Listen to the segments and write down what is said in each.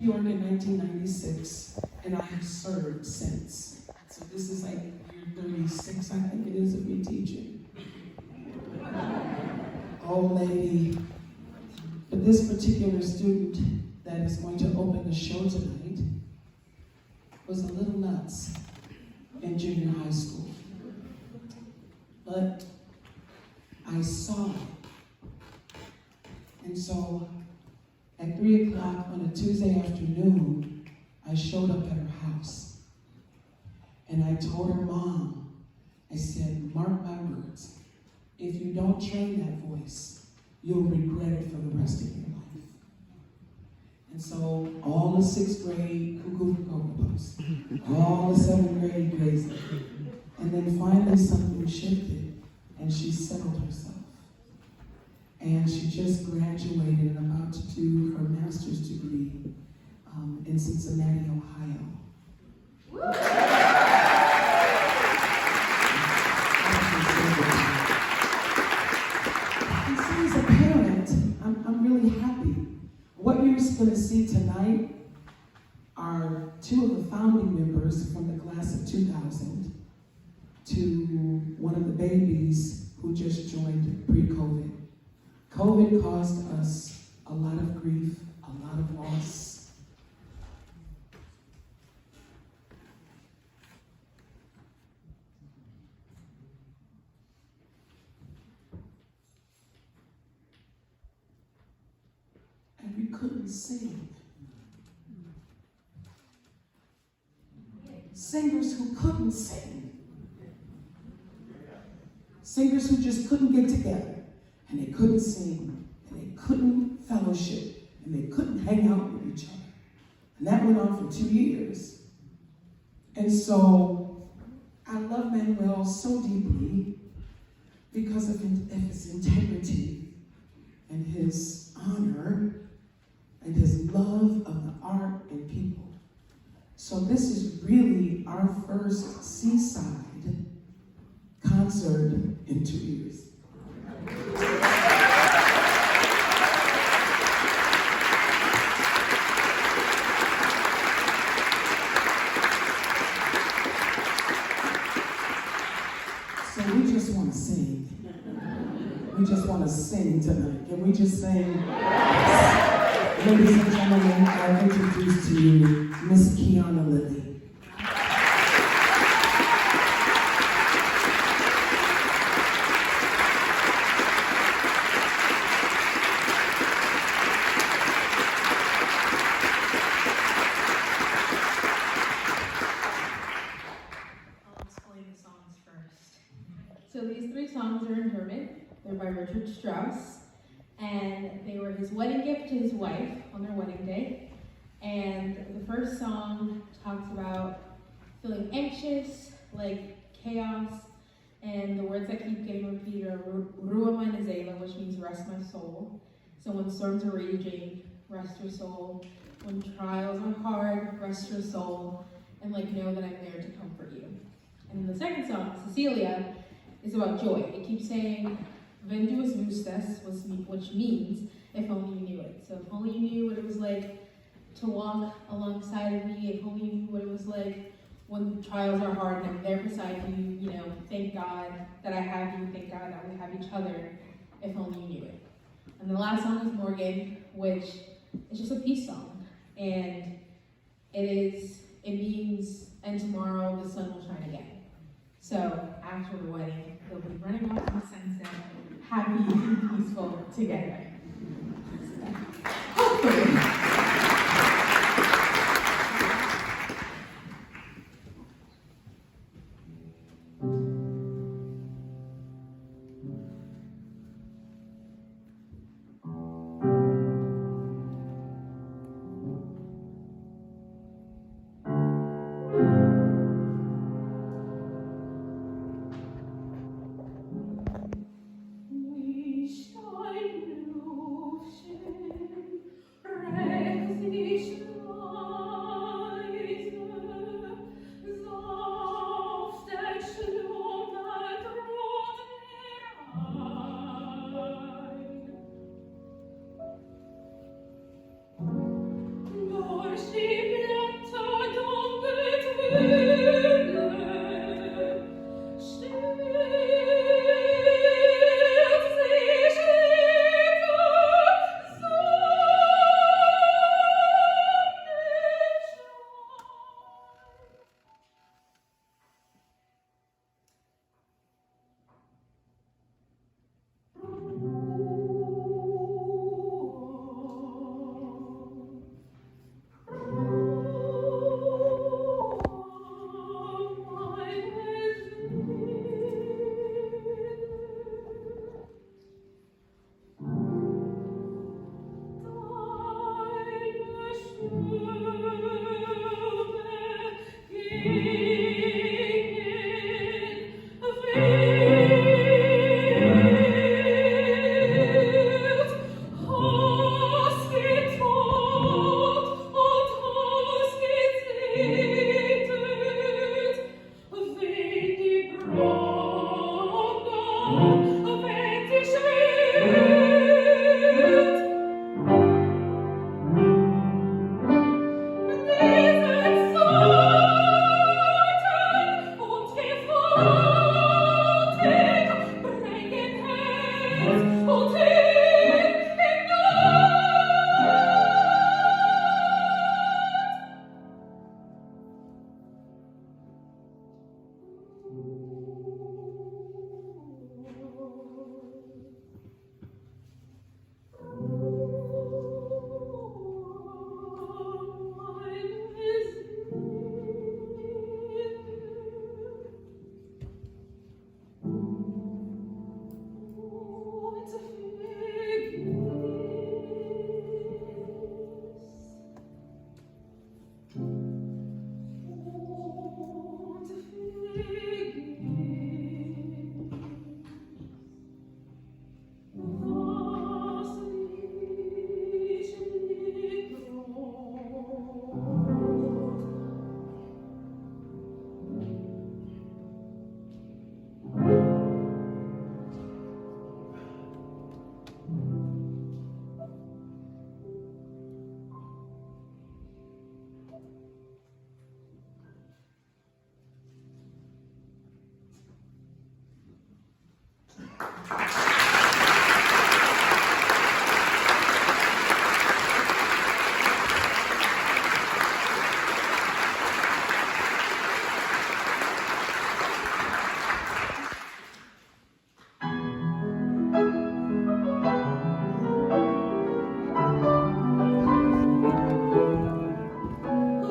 New York in 1996, and I have served since. So this is like year 36, I think it is, of me teaching. Oh, lady. But this particular student that is going to open the show tonight was a little nuts in junior high school. But I saw it. And so at 3 o'clock on a Tuesday afternoon, I showed up at her house. And I told her mom, I said, mark my words, if you don't train that voice, you'll regret it for the rest of your life. And so all the 6th grade cuckoo for Cocoa Puffs, all the 7th grade crazy. And then finally something shifted and she settled herself. And she just graduated and about to do her master's degree in Cincinnati, Ohio. And so as a parent, I'm really happy. What you're going to see tonight are 2 of the founding members from the class of 2000 to one of the babies who just joined pre-COVID. COVID caused us a lot of grief, a lot of loss. And we couldn't sing. Singers who couldn't sing. Singers who just couldn't get together. And they couldn't sing, and they couldn't fellowship, and they couldn't hang out with each other. And that went on for 2 years. And so I love Manuel so deeply because of his integrity and his honor and his love of the art and people. So this is really our first seaside concert in 2 years. So we just want to sing. We just want to sing tonight. Can we just sing? Ladies and gentlemen, I introduce to you Miss Kiana Lilly. So these 3 songs are in German. They're by Richard Strauss. And they were his wedding gift to his wife on their wedding day. And the first song talks about feeling anxious, like chaos. And the words that keep getting repeated are Ruhe meine Seele, which means rest my soul. So when storms are raging, rest your soul. When trials are hard, rest your soul. And like know that I'm there to comfort you. And then the second song, Cecilia, is about joy. It keeps saying, wenn du es wüsstest, which means, if only you knew it. So if only you knew what it was like to walk alongside of me, if only you knew what it was like when trials are hard and I'm there beside you, thank God that I have you, thank God that we have each other, if only you knew it. And the last song is Morgan, which is just a peace song. And it means, and tomorrow the sun will shine again. So after the wedding, they'll be running off in the sunset, happy and peaceful together. Hopefully. Stein Luftchen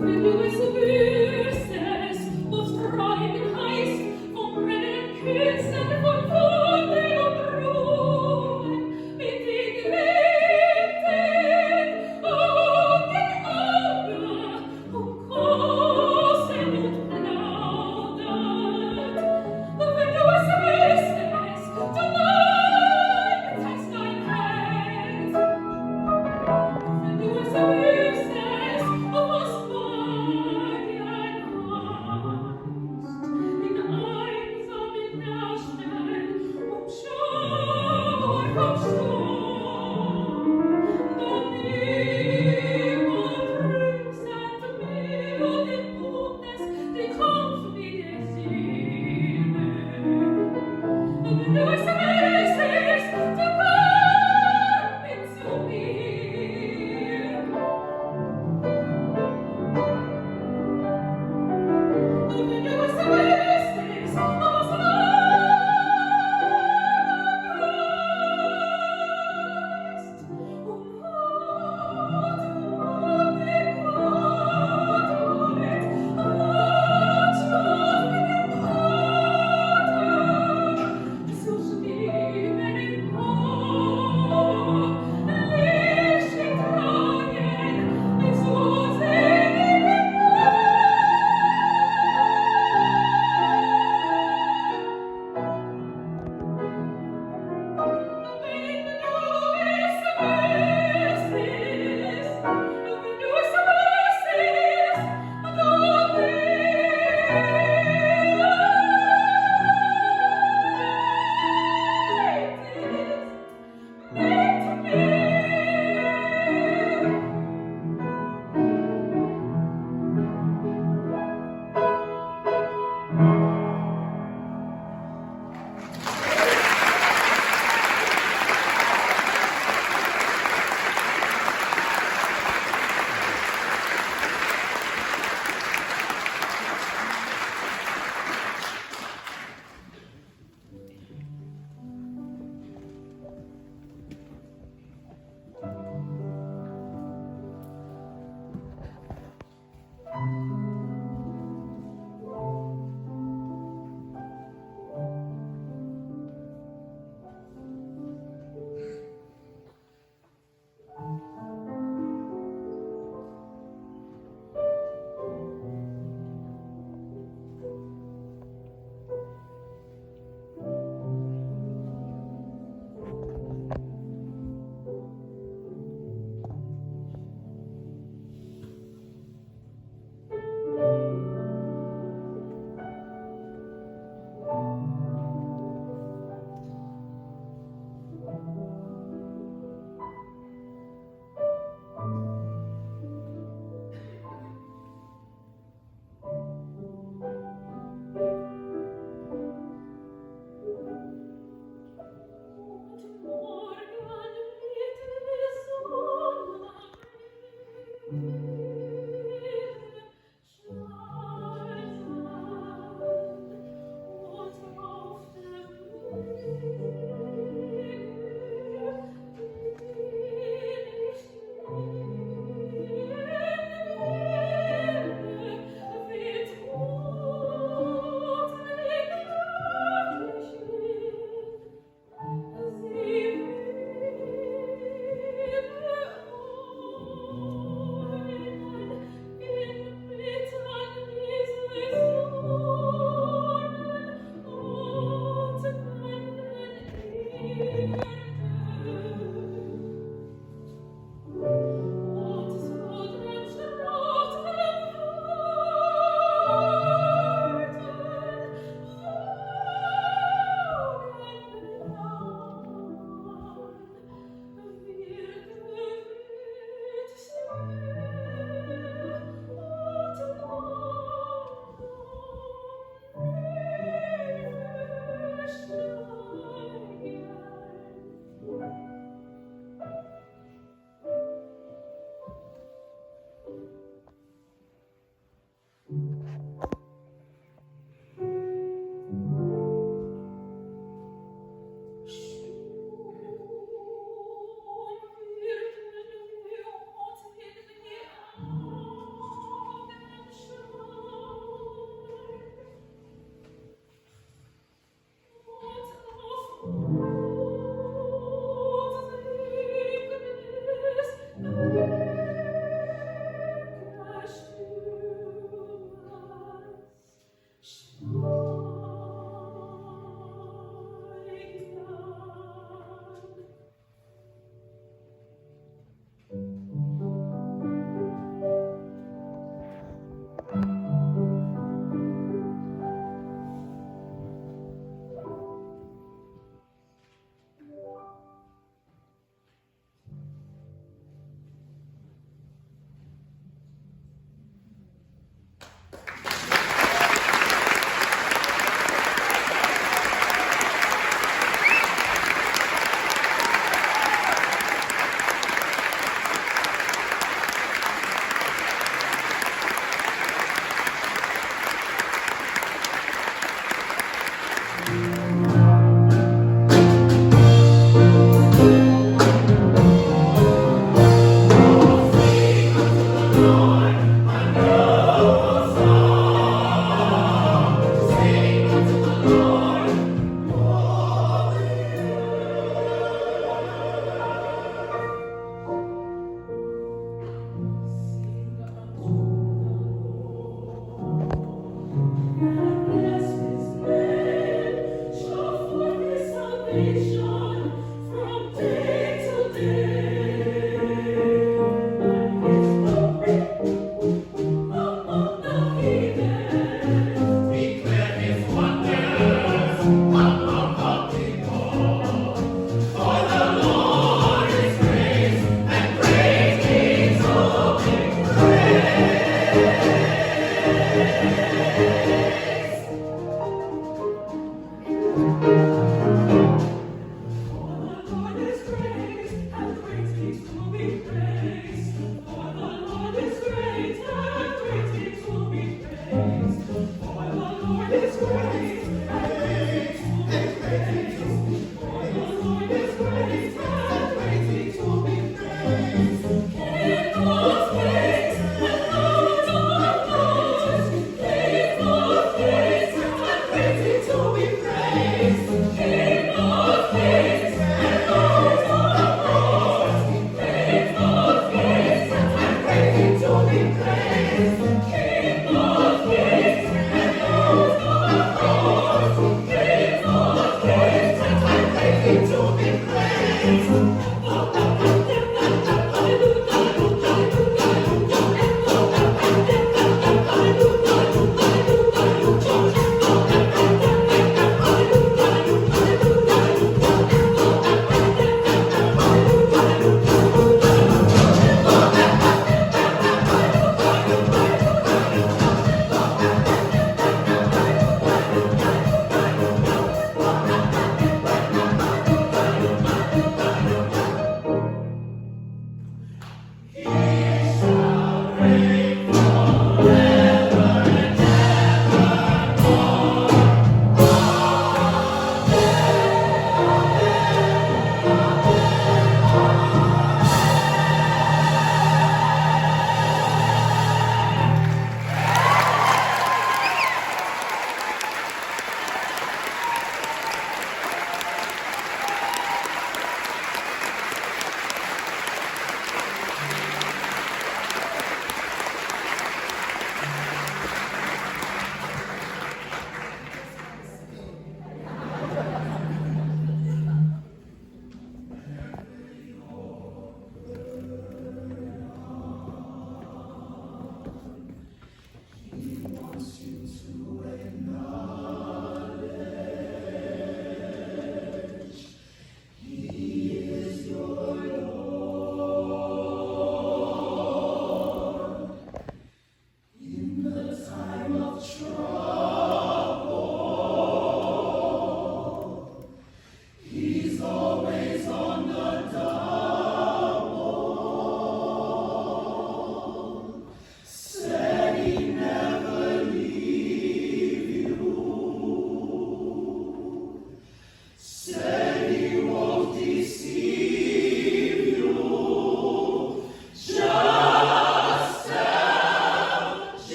Thank you.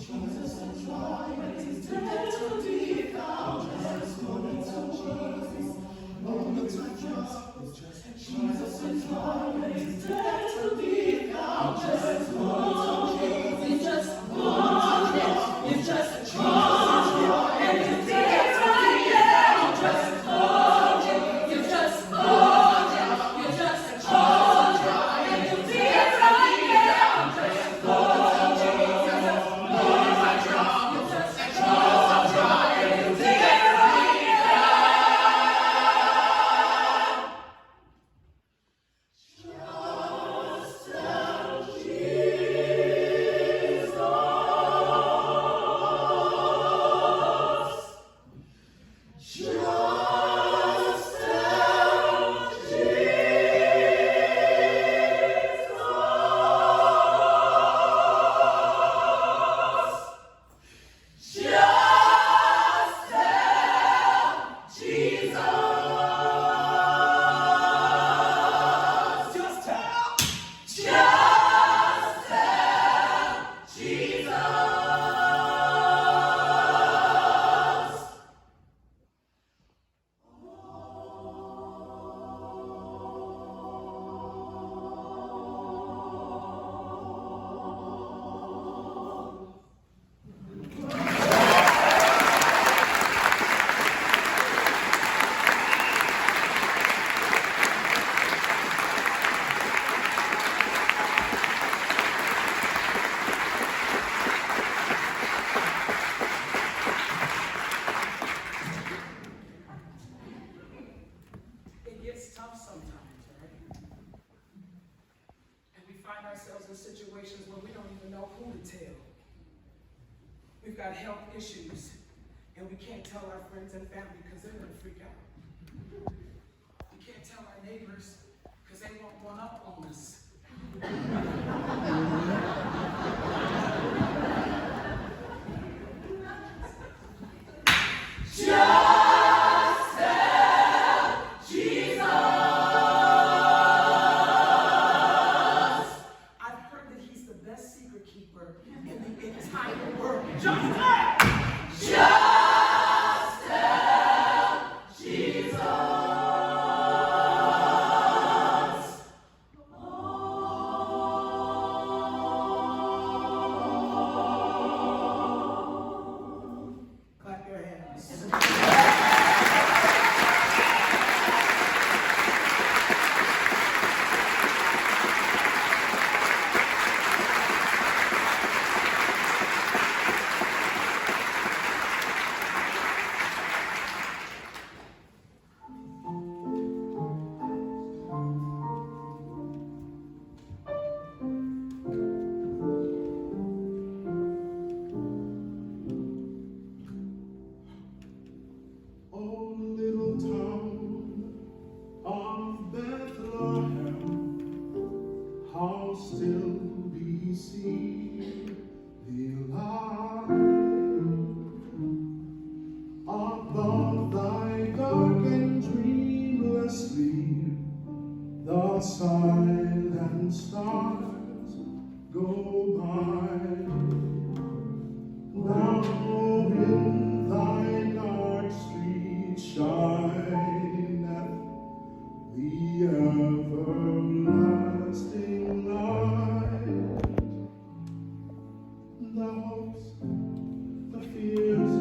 Jesus and try got health issues, and we can't tell our friends and family because they're going to freak out. We can't tell our neighbors because they won't one up on us. Just tell Jesus. I've heard that he's the best secret keeper in the entire world. Just tell Jesus. Clap your hands. Oh, little town of Bethlehem, how still we see thee lie above thy dark and dreamless sleep. The silent stars go by. Now in thy dark street shineth the everlasting light. The hopes, the fears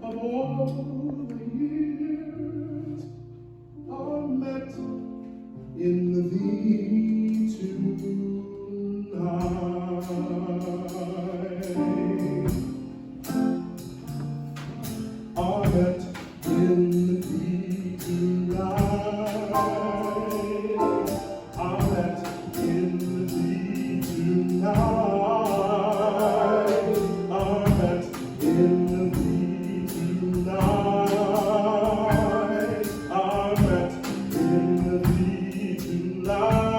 of all the years are met in thee tonight. Are met in thee tonight. Are met in thee tonight. Are met in thee tonight. Are met in thee tonight.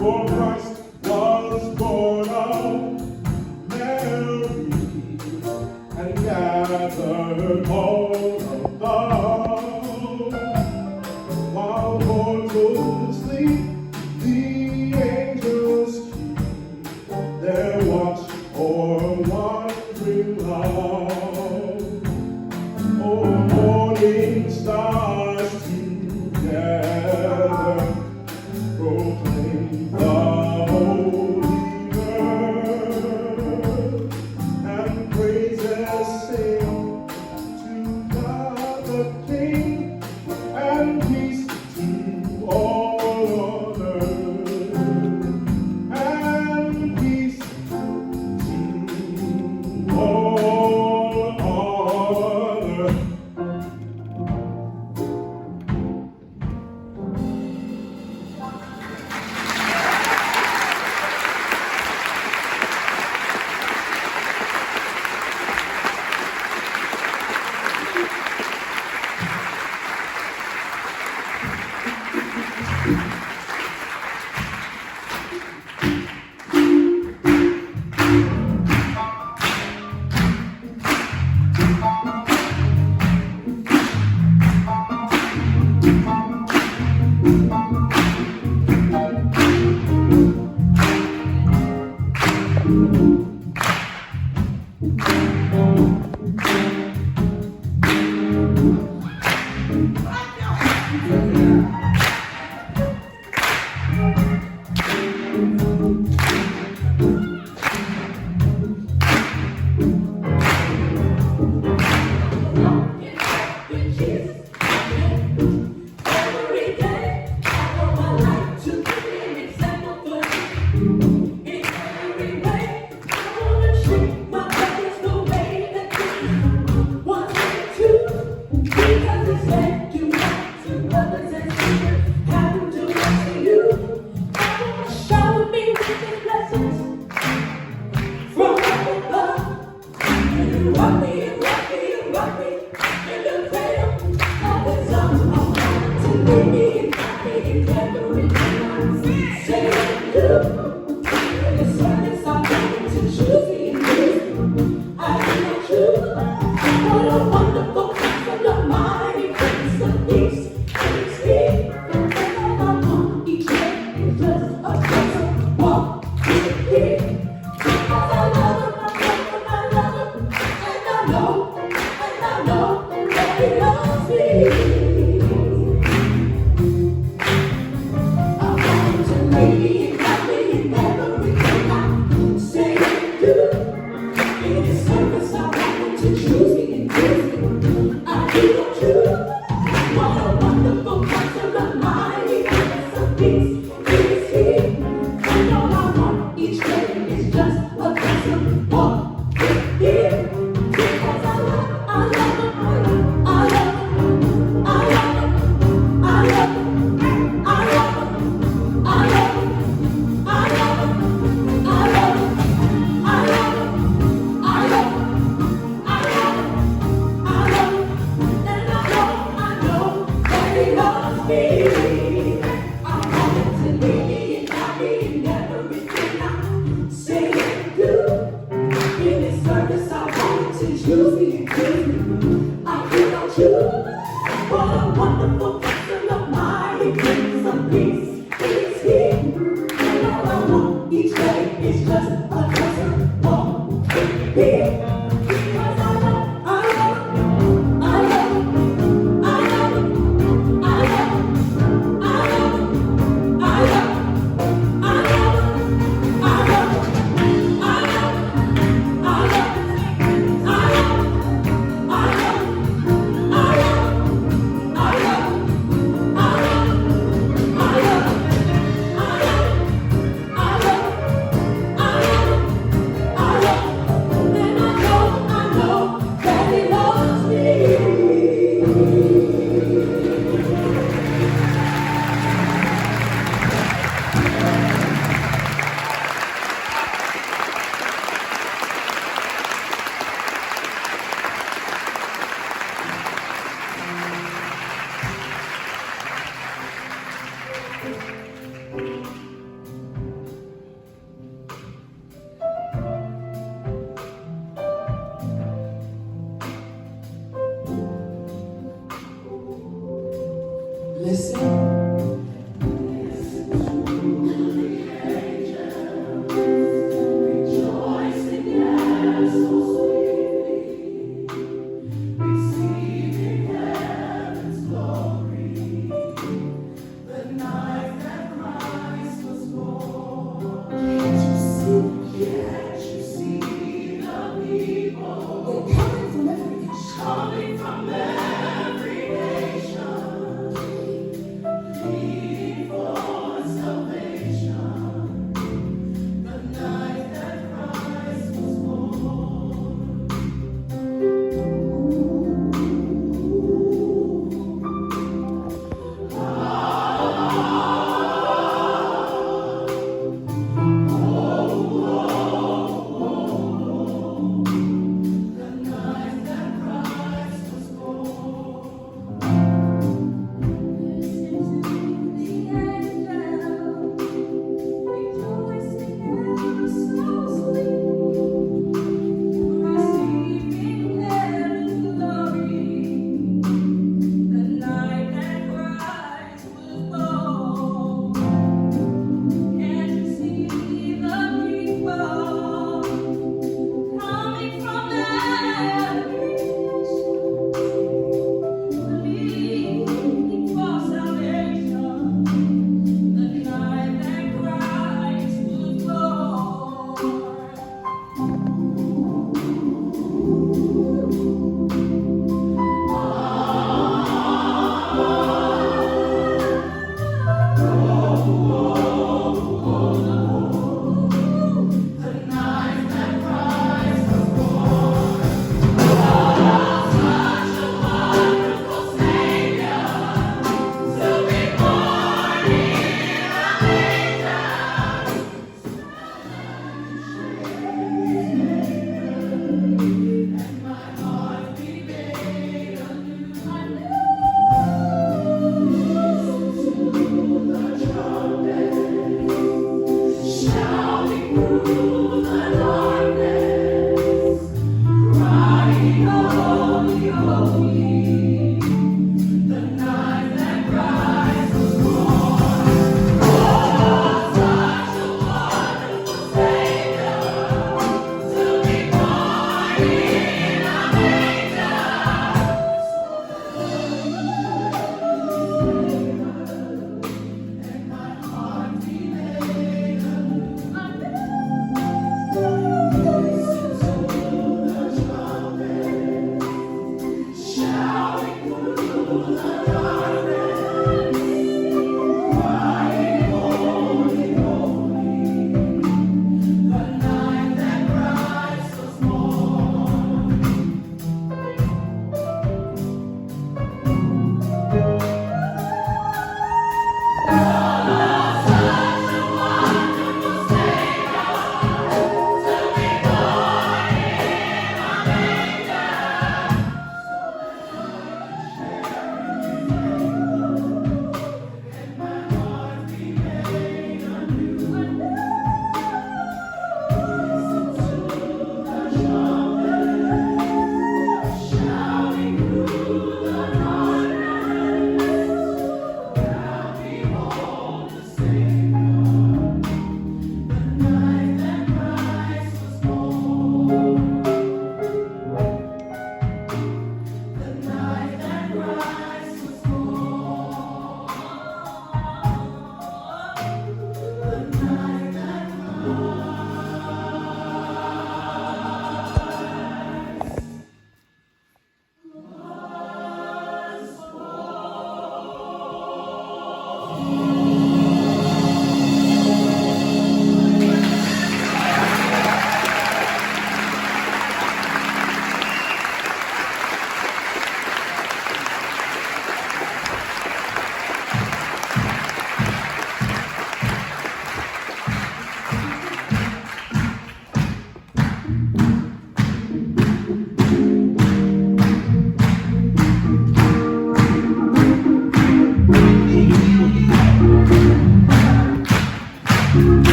For Christ was born of Mary and gathered all above. While mortals sleep, the angels keep their watch o'er wandering love. Oh, morning stars together proclaim the holy word, and praises sing to God the King, and peace to all on earth, and peace to all on earth. In every way, I wanna treat my brothers the way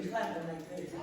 be clapping like this.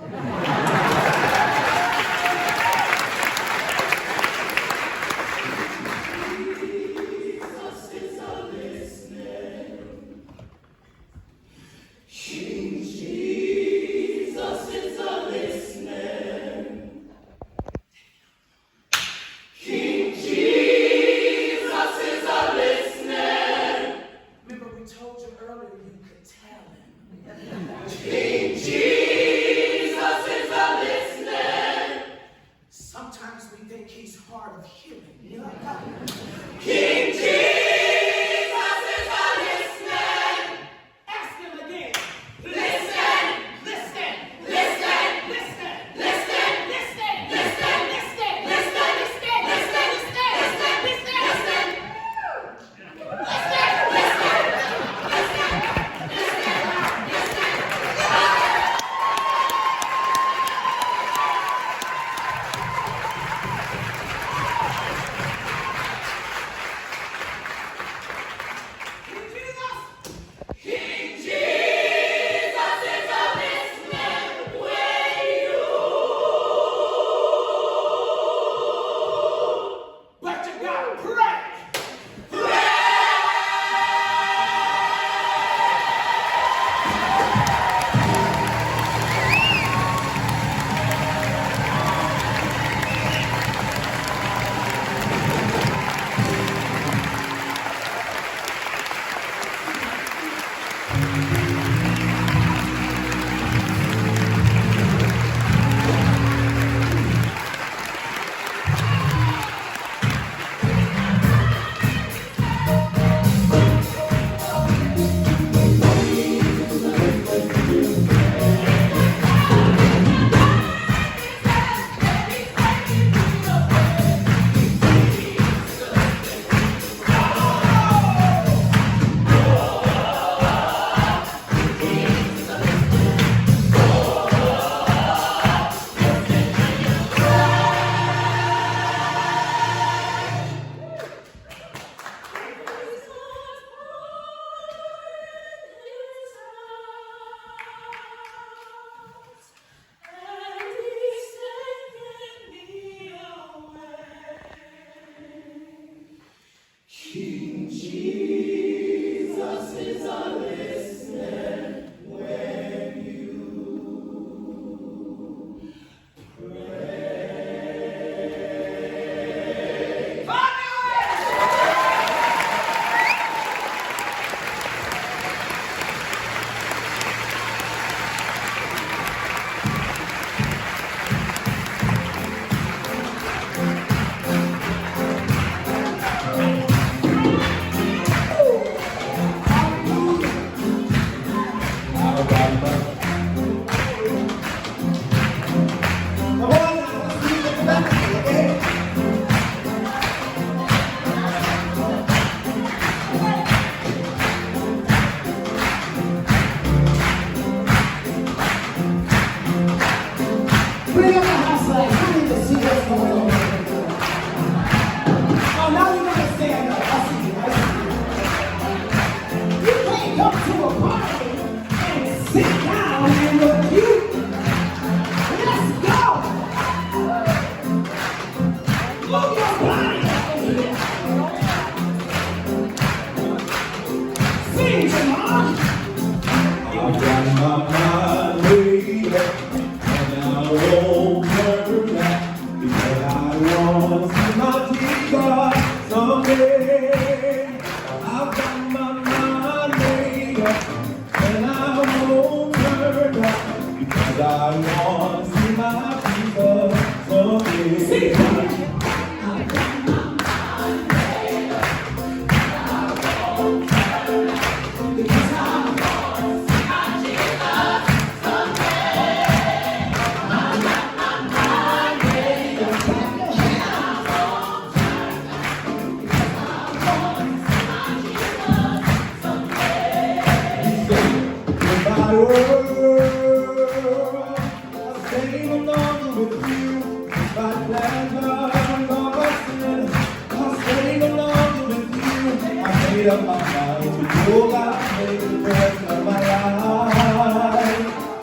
Up my mind to go out, make the rest of my life.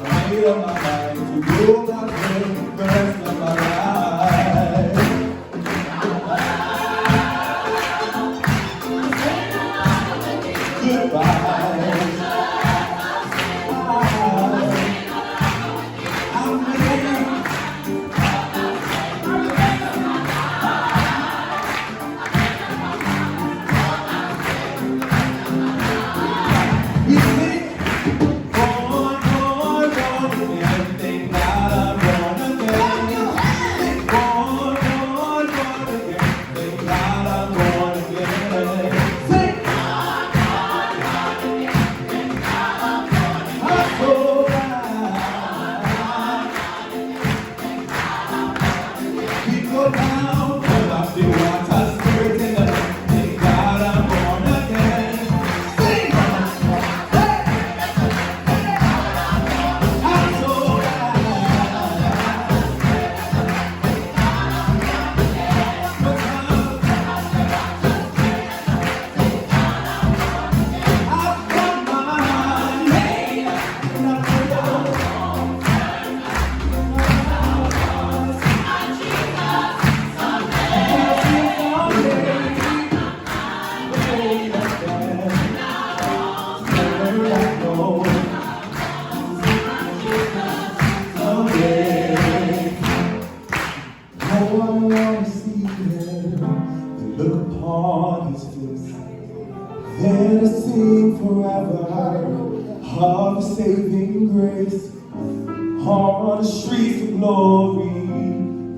I made up my mind to do God's will the rest of my life. Goodbye. On the streets of glory,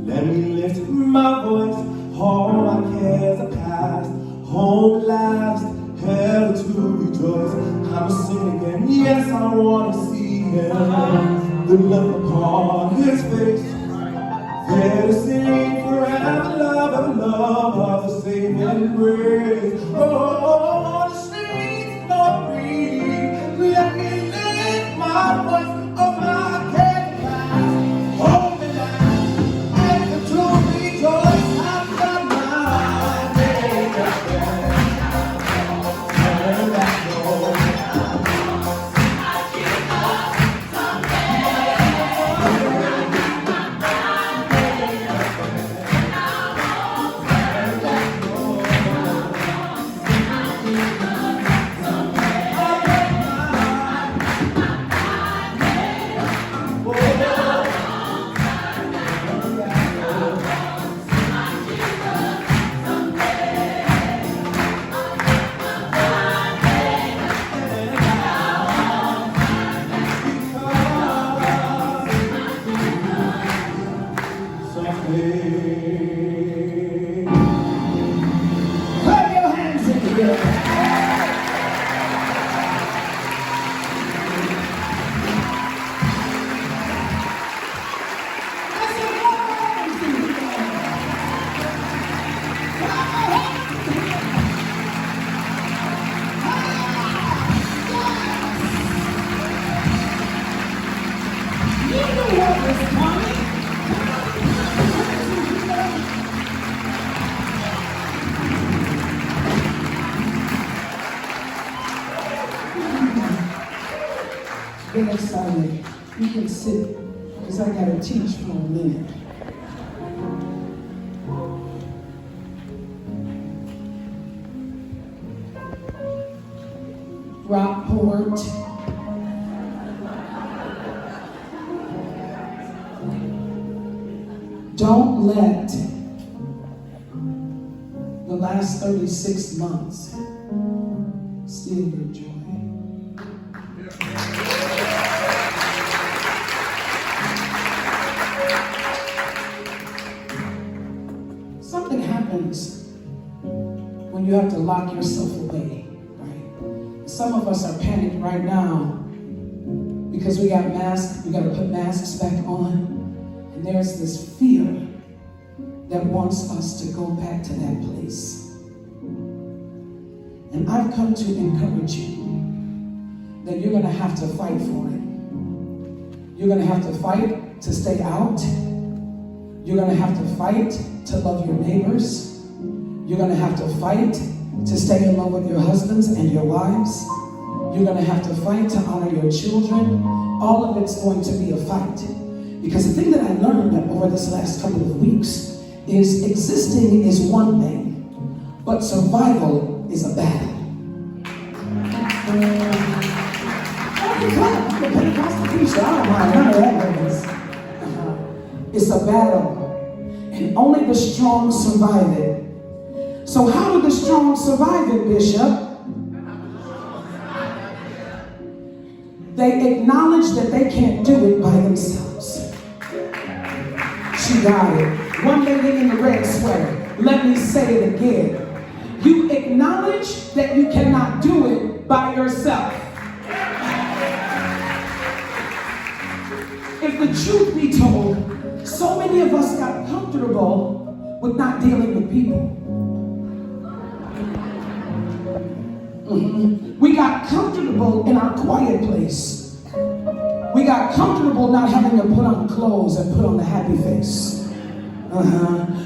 let me lift my voice. All my cares are past, home at last, ever to rejoice. I'ma sing again, yes, I wanna see him. The look upon his face, there to sing forever, love of the saving grace. Oh, on the streets of glory, let me lift my voice. Oh, my Get excited. You can sit, because I got to teach for a minute. Rockport. Don't let the last 36 months steal your joy. Something happens when you have to lock yourself away, right? Some of us are panicked right now because we got masks, we got to put masks back on. And there's this fear that wants us to go back to that place. And I've come to encourage you that you're going to have to fight for it. You're going to have to fight to stay out. You're going to have to fight to love your neighbors. You're going to have to fight to stay in love with your husbands and your wives. You're going to have to fight to honor your children. all of it's going to be a fight. Because the thing that I learned over this last couple of weeks is existing is one thing, but survival is a battle. I'm a Pentecostal preacher. I don't mind none of that noise. It's a battle, and only the strong survive it. So how do the strong survive it, Bishop? They acknowledge that they can't do it by themselves. She got it. One lady in the red sweater. Let me say it again. You acknowledge that you cannot do it by yourself. If the truth be told, so many of us got comfortable with not dealing with people. We got comfortable in our quiet place. We got comfortable not having to put on clothes and put on the happy face.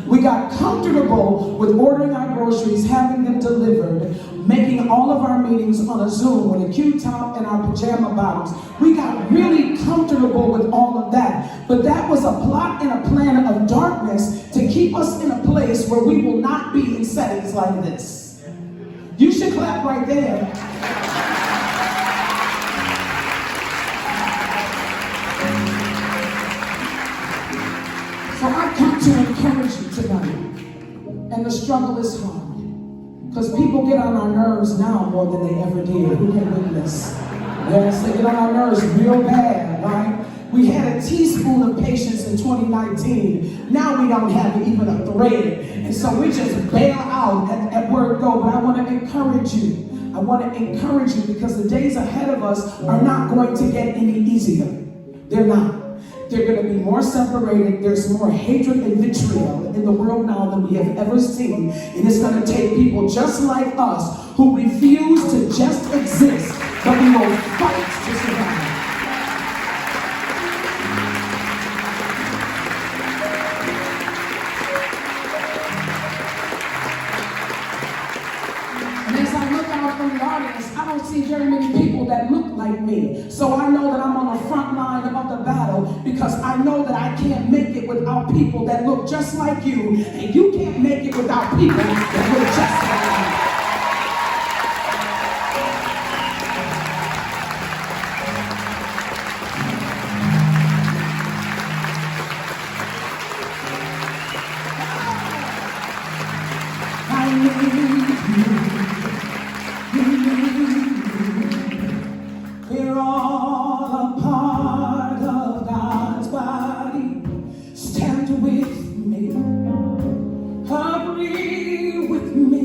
We got comfortable with ordering our groceries, having them delivered, making all of our meetings on a Zoom with a Q-top and our pajama bottoms. We got really comfortable with all of that. But that was a plot and a plan of darkness to keep us in a place where we will not be in settings like this. You should clap right there. So I come to encourage you tonight. And the struggle is hard. Because people get on our nerves now more than they ever did. Who can witness? Yes, they get on our nerves real bad, right? We had a teaspoon of patience in 2019. Now we don't have even a thread. And so we just bail out at word go. But I want to encourage you. I want to encourage you because the days ahead of us are not going to get any easier. They're not. They're going to be more separated. There's more hatred and vitriol in the world now than we have ever seen. And it's going to take people just like us who refuse to just exist, but we will fight to survive. And as I look out from the audience, I don't see very many people that look like me. So I know that I'm on the front line of the battle because I know that I can't make it without people that look just like you, and you can't make it without people that look just like you. We're all a part of God's body. Stand with me. Agree with me.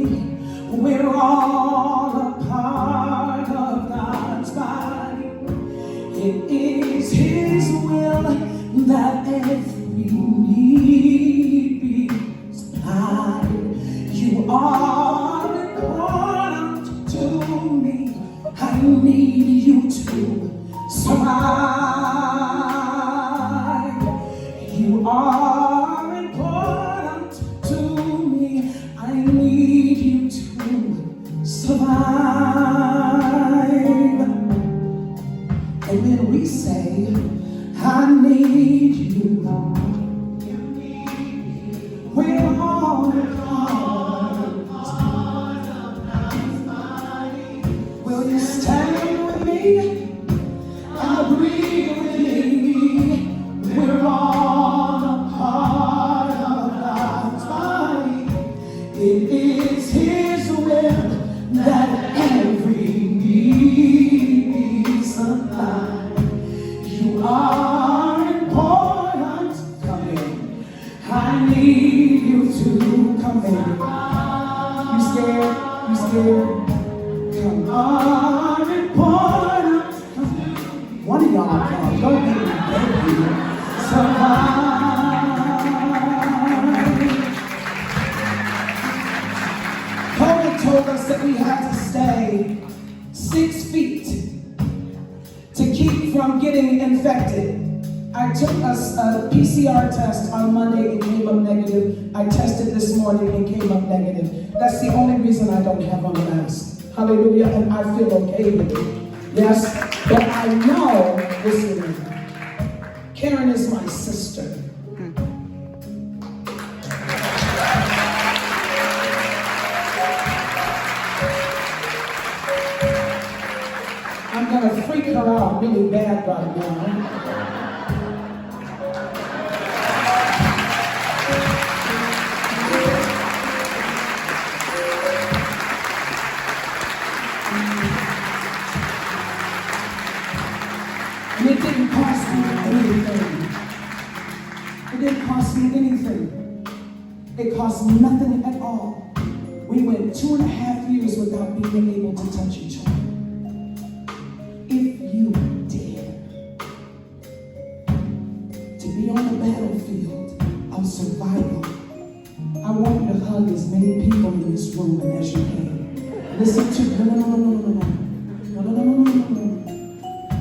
We're all a part of God's body. It is His will that every need be supplied. You are important to me. I need you to survive. You are important to me. I need you to survive. And then we say, I need you. We're all will you stand with me? Agree with me. We're all a part of God's body. It is His will that every need be supplied. You are important. Come in. I need you to come in. You scared? You scared? Are important. One of y'all come. Don't make me beg you. Survive. Pellot told us that we had to stay 6 feet to keep from getting infected. I took a PCR test on Monday and came up negative. I tested this morning and came up negative. That's the only reason I don't have on a mask. Hallelujah, and I feel okay with it. Yes, but I know Listen, Karen is my sister. I'm gonna freak her out really bad right now. And it didn't cost me anything. It didn't cost me anything. It cost nothing at all. We went 2.5 years without being able to touch each other. If you dare to be on the battlefield of survival, I want you to hug as many people in this room as you can. Listen to no.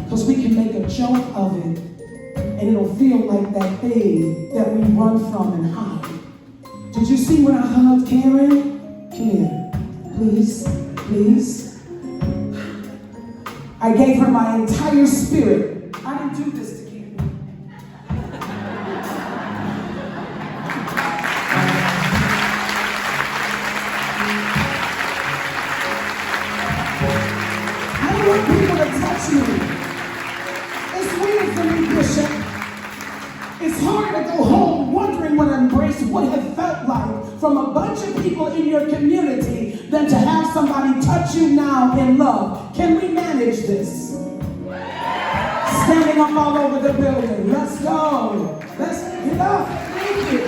Because we can make a joke of it, and it'll feel like that thing that we run from and hide. Did you see when I hugged Karen? Come here, please, please. I gave her my entire spirit. I didn't do this to Karen. I don't want people to touch me. It's weird for me, Bishop. It's hard to go home wondering what embrace would have felt like from a bunch of people in your community than to have somebody touch you now in love. Can we manage this? Standing up all over the building. Let's go. Let's get up. Thank you.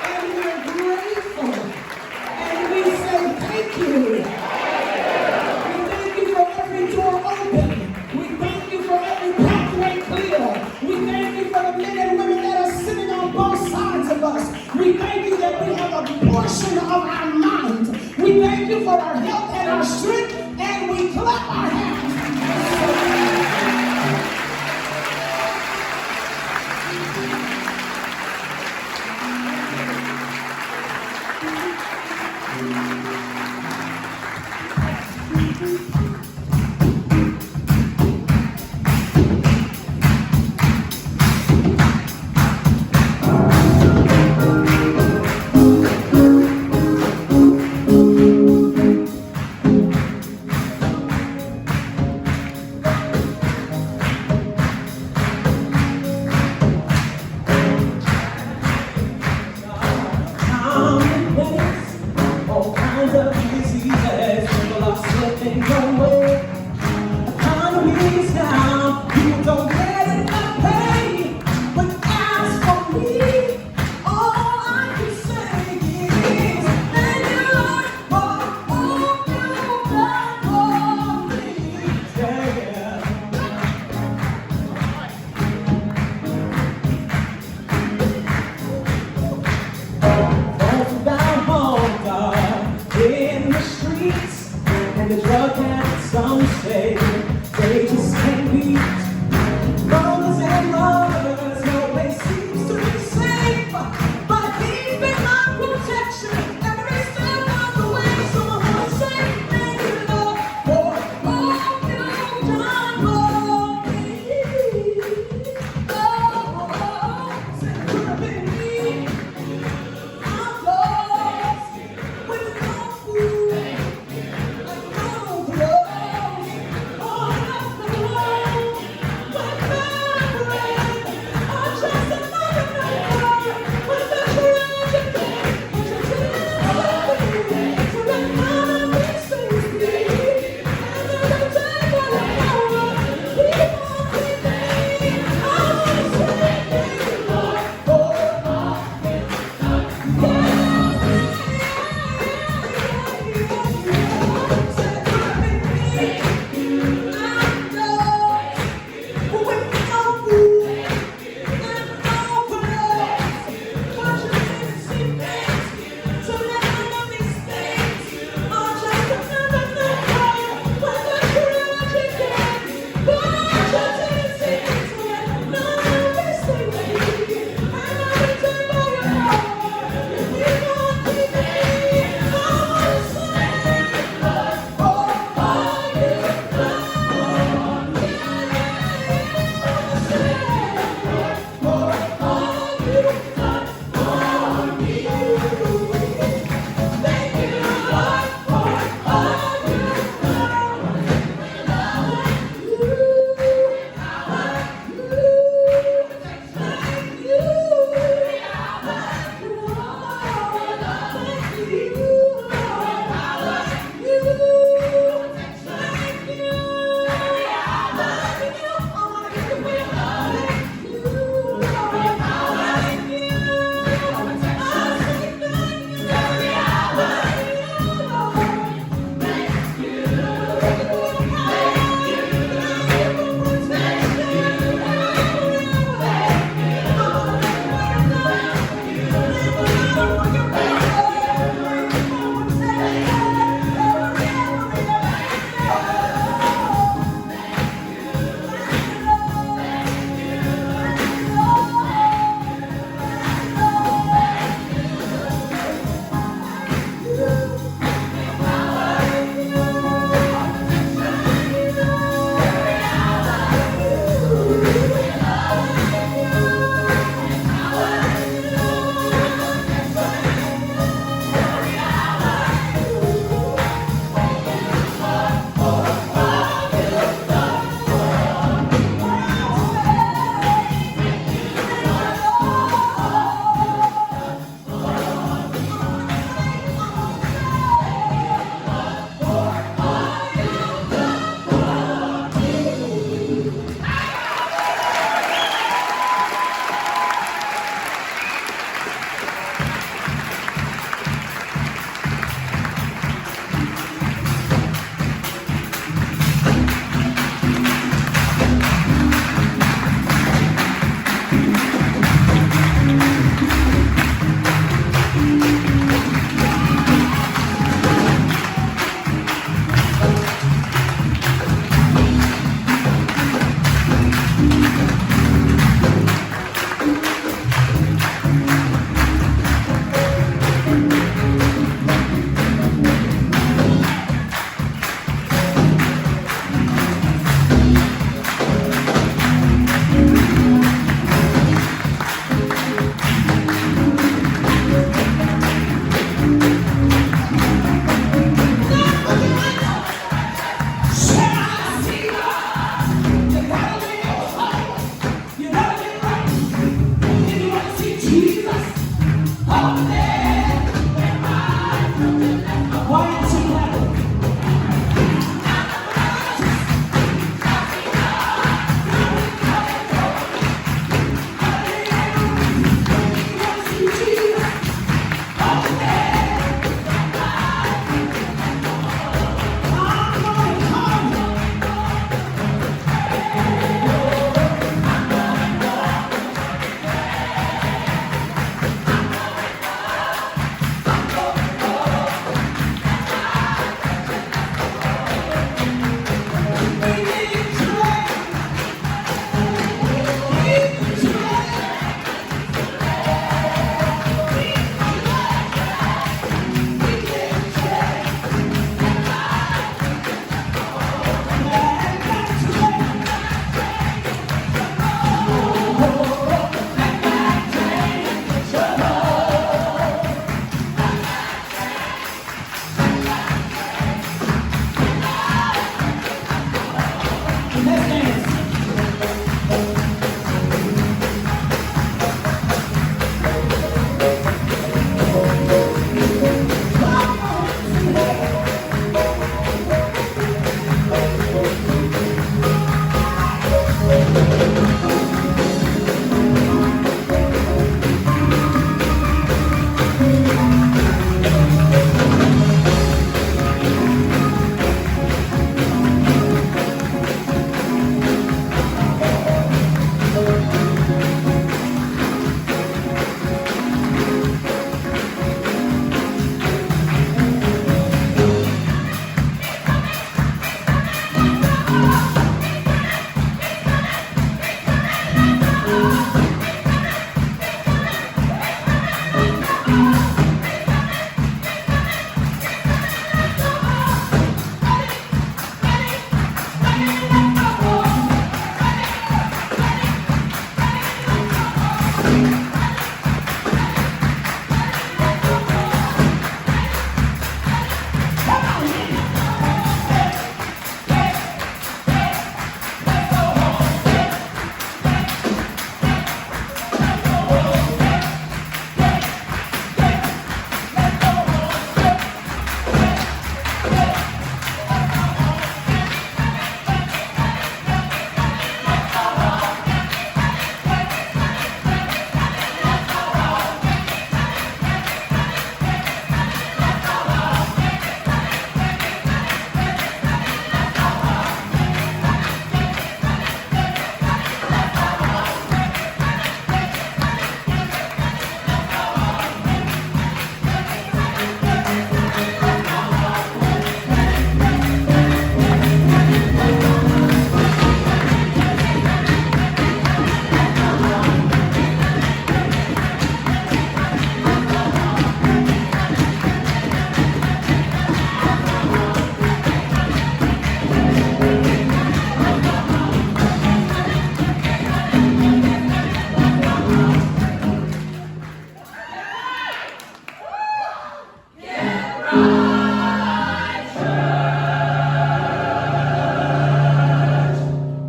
And we're grateful. And we say thank you. We thank you for every door open. We thank you for every pathway clear. We thank you for the men and women that are sitting on both sides of us. We thank you that we have a portion of our mind. We thank you for our health and our strength, and we clap our hands.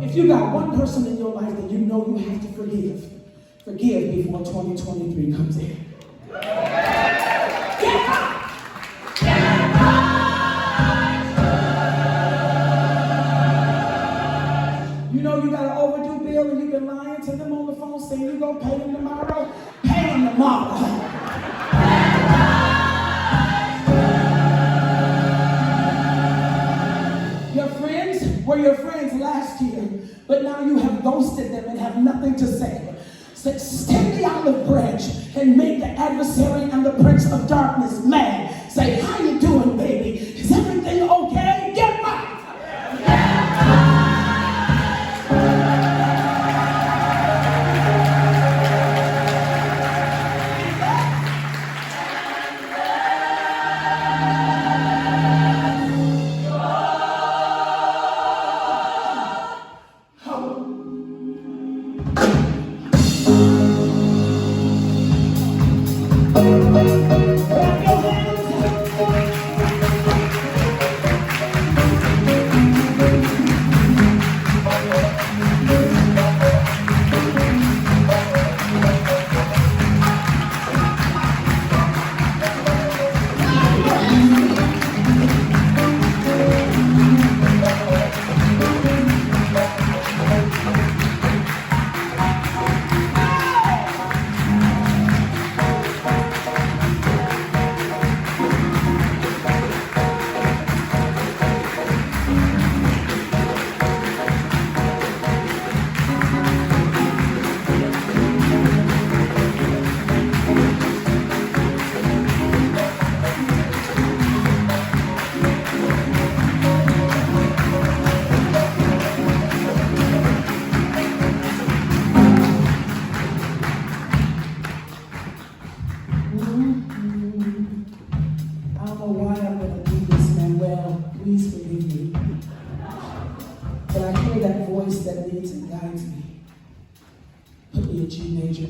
If you got one person in your life that you know you have to forgive, forgive before 2023 comes in. You know you got an overdue bill and you've been lying to them on the phone saying you're going to pay them tomorrow. Pay them tomorrow. Your friends were your friends last year, but now you have ghosted them and have nothing to say. So extend the olive branch and make the adversary and the prince of darkness mad. Say, how you doing, baby? Is everything okay? Get right.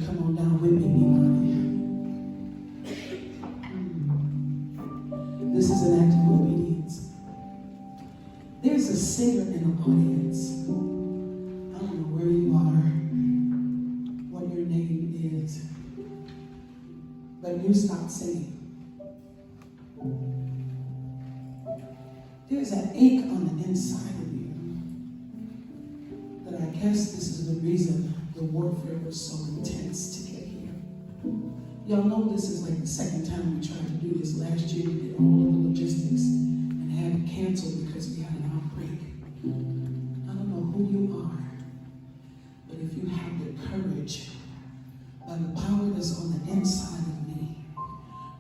Come on down with me, This is an act of obedience. There's a singer in the audience. I don't know where you are, what your name is, but you stop singing. There's an ache on the inside of you that I guess this is the reason the warfare was so intense to get here. Y'all know this is like the second time we tried to do this. Last year we did all of the logistics and had to cancel because we had an outbreak. I don't know who you are, but if you have the courage, by the power that's on the inside of me,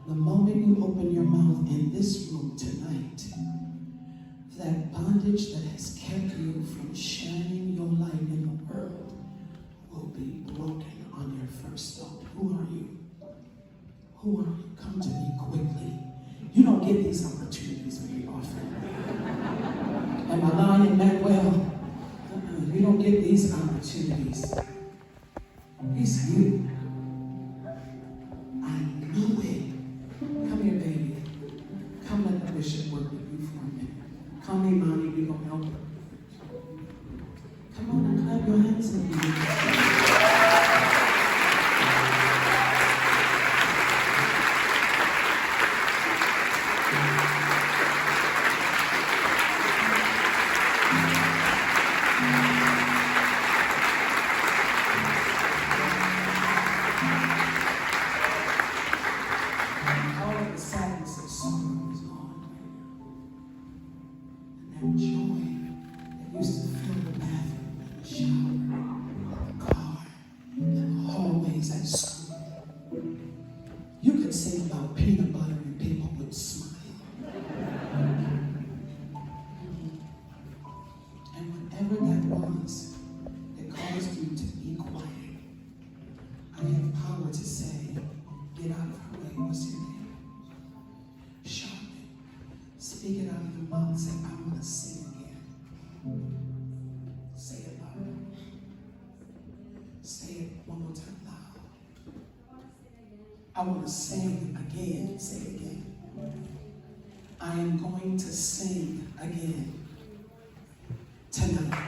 the moment you open your mouth in this room tonight, that bondage that has kept you from shining your light in the world will be broken on your first stop. Who are you? Who are you? Come to me quickly. You don't get these opportunities very often. Am I lying, Manuel? You don't get these opportunities. It's you. games at school. You could sing about peanut butter and people would smile. And whatever that was that caused you to be quiet, I have power to say, get out of her way. What's your name? Charlotte. Speak it out of your mouth and say, I want to sing again. Say it loud. Say it one more time loud. I want to sing again. Say it again. I am going to sing again tonight.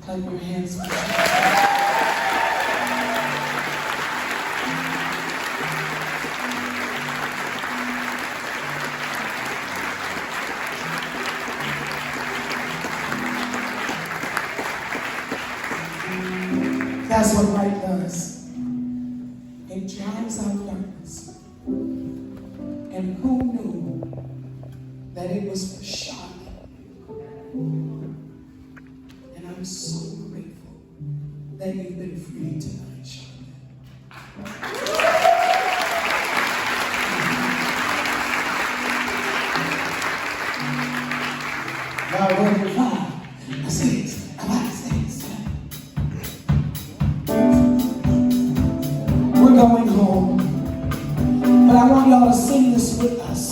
Clap your hands. That's what Wright does. It drives out darkness. And who knew that it was for Charlotte? And I'm so grateful that you've been free tonight, Charlotte. Now we're going to 5, 6, 5, 6. We're going home, but I want y'all to sing this with us.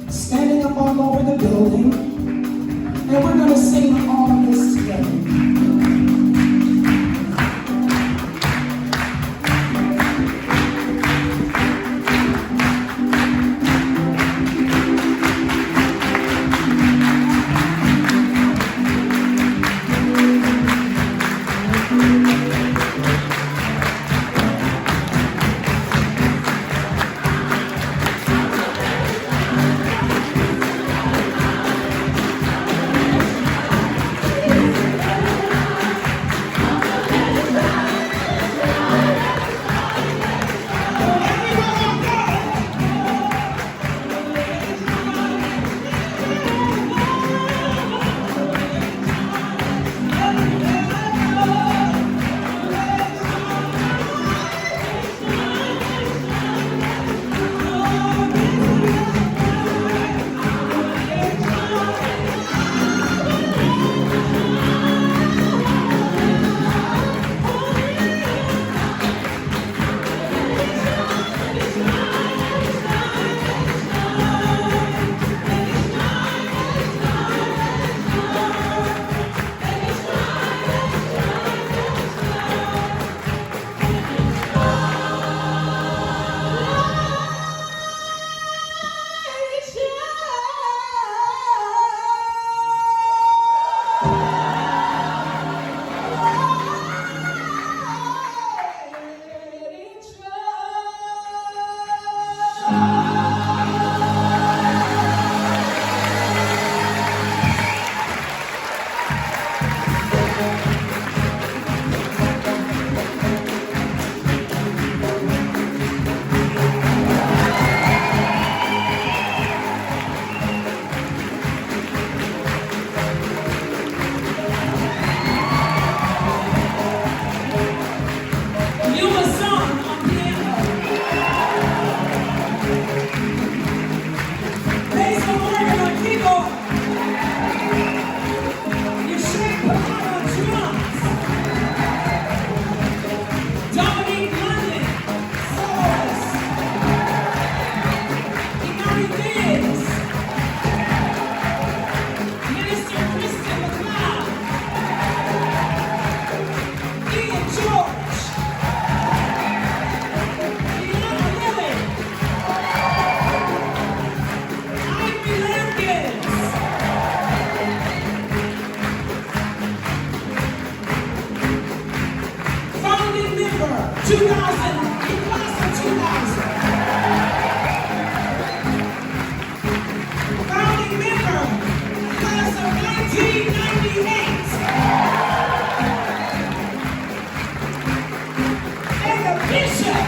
Standing up all over the building, and we're going to sing all of this together. Yuma song on piano. Basil on keyboard. Yeshak Pellot on drums. Dominique London, solos. Imari Biz. Minister Kristen McLeod. Ian George. Yuma Lily. Ivy Lampkins. Founding member, 2000, class of 2000. Founding member, class of 1998. And the bishop